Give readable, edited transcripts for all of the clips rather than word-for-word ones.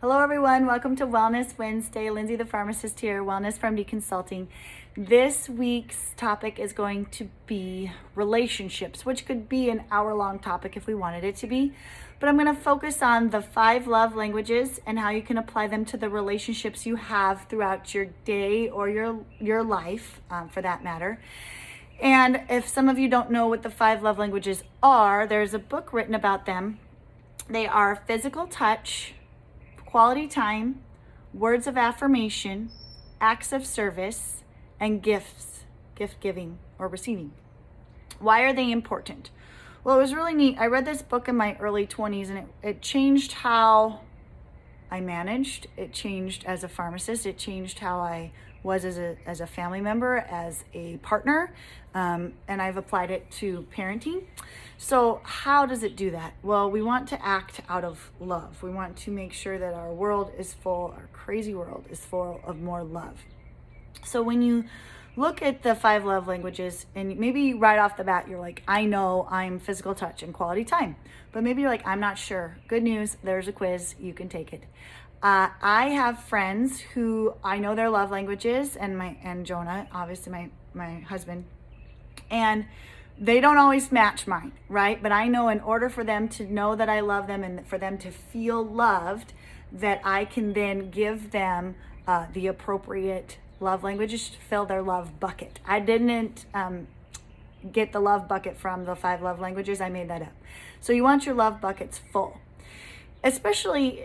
Hello everyone, welcome to Wellness Wednesday. Lindsey the pharmacist here, Wellness from D Consulting. This week's topic is going to be relationships, which could be an hour-long topic if we wanted it to be. But I'm going to focus on the 5 love languages and how you can apply them to the relationships you have throughout your day or your life, for that matter. And if some of you don't know what the 5 love languages are, there's a book written about them. They are physical touch, quality time, words of affirmation, acts of service, and gifts, gift giving or receiving. Why are they important? Well, it was really neat. I read this book in my early 20s and it changed how I managed. It changed as a pharmacist. It changed how I was as a family member, as a partner, and I've applied it to parenting. So how does it do that? Well, we want to act out of love. We want to make sure that our world is full, our crazy world is full of more love. So when you look at the 5 love languages, and maybe right off the bat, you're like, I know I'm physical touch and quality time, but maybe you're like, I'm not sure. Good news, there's a quiz, you can take it. I have friends who I know their love languages, and Jonah, obviously my husband, and they don't always match mine, right? But I know in order for them to know that I love them and for them to feel loved, that I can then give them the appropriate love languages to fill their love bucket. I didn't get the love bucket from the 5 love languages. I made that up. So you want your love buckets full, especially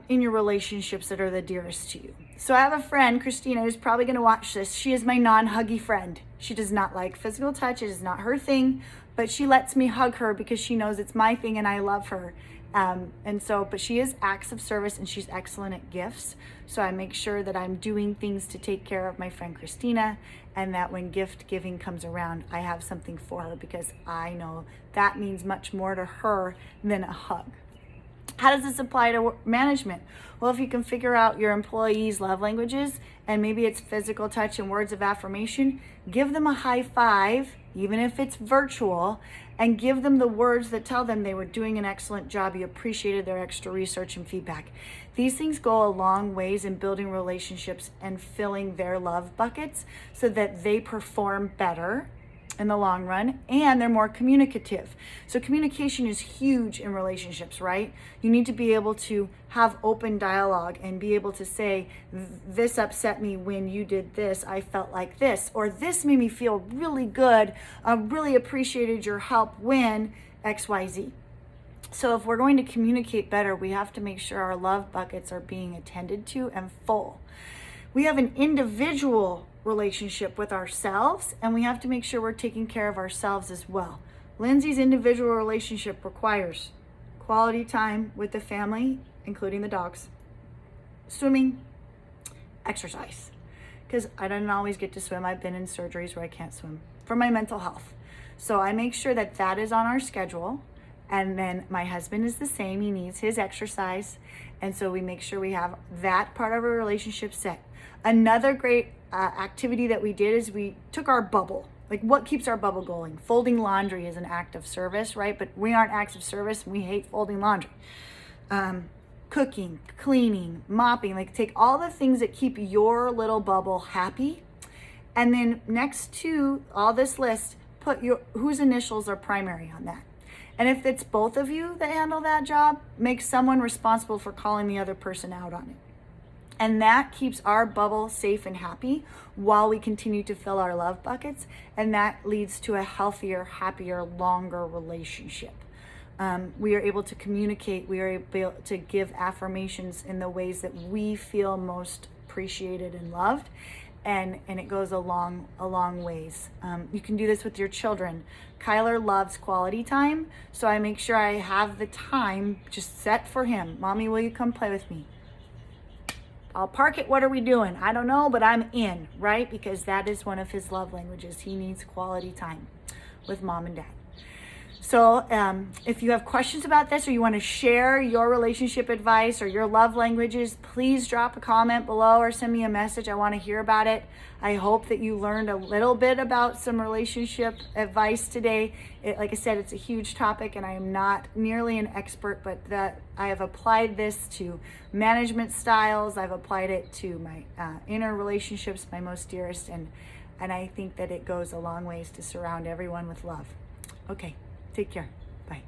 in your relationships that are the dearest to you. So I have a friend, Christina, who's probably going to watch this. She is my non-huggy friend. She does not like physical touch. It is not her thing, but she lets me hug her because she knows it's my thing and I love her. But she is acts of service and she's excellent at gifts. So I make sure that I'm doing things to take care of my friend Christina, and that when gift giving comes around, I have something for her because I know that means much more to her than a hug. How does this apply to management? Well, if you can figure out your employees' love languages, and maybe it's physical touch and words of affirmation, give them a high five, even if it's virtual, and give them the words that tell them they were doing an excellent job. You appreciated their extra research and feedback. These things go a long ways in building relationships and filling their love buckets so that they perform better in the long run, and they're more communicative. So communication is huge in relationships, right? You need to be able to have open dialogue and be able to say, this upset me when you did this, I felt like this, or this made me feel really good, I really appreciated your help when XYZ. So if we're going to communicate better, we have to make sure our love buckets are being attended to and full. We have an individual relationship with ourselves, and we have to make sure we're taking care of ourselves as well. Lindsey's individual relationship requires quality time with the family, including the dogs, swimming, exercise, because I don't always get to swim. I've been in surgeries where I can't swim for my mental health. So I make sure that that is on our schedule. And then my husband is the same. He needs his exercise. And so we make sure we have that part of our relationship set. Another great activity that we did is we took our bubble. Like, what keeps our bubble going? Folding laundry is an act of service, right? But we aren't acts of service. We hate folding laundry. Cooking, cleaning, mopping, like take all the things that keep your little bubble happy. And then next to all this list, put whose initials are primary on that. And if it's both of you that handle that job, make someone responsible for calling the other person out on it. And that keeps our bubble safe and happy while we continue to fill our love buckets. And that leads to a healthier, happier, longer relationship. We are able to communicate. We are able to give affirmations in the ways that we feel most appreciated and loved. And it goes a long ways. You can do this with your children. Kyler loves quality time, so I make sure I have the time just set for him. Mommy, will you come play with me? I'll park it. What are we doing? I don't know, but I'm in, right? Because that is one of his love languages. He needs quality time with mom and dad. So if you have questions about this, or you want to share your relationship advice or your love languages, please drop a comment below or send me a message. I want to hear about it. I hope that you learned a little bit about some relationship advice today. Like I said, it's a huge topic, and I am not nearly an expert, but that I have applied this to management styles. I've applied it to my inner relationships, my most dearest, and I think that it goes a long ways to surround everyone with love. Okay. Take care. Bye.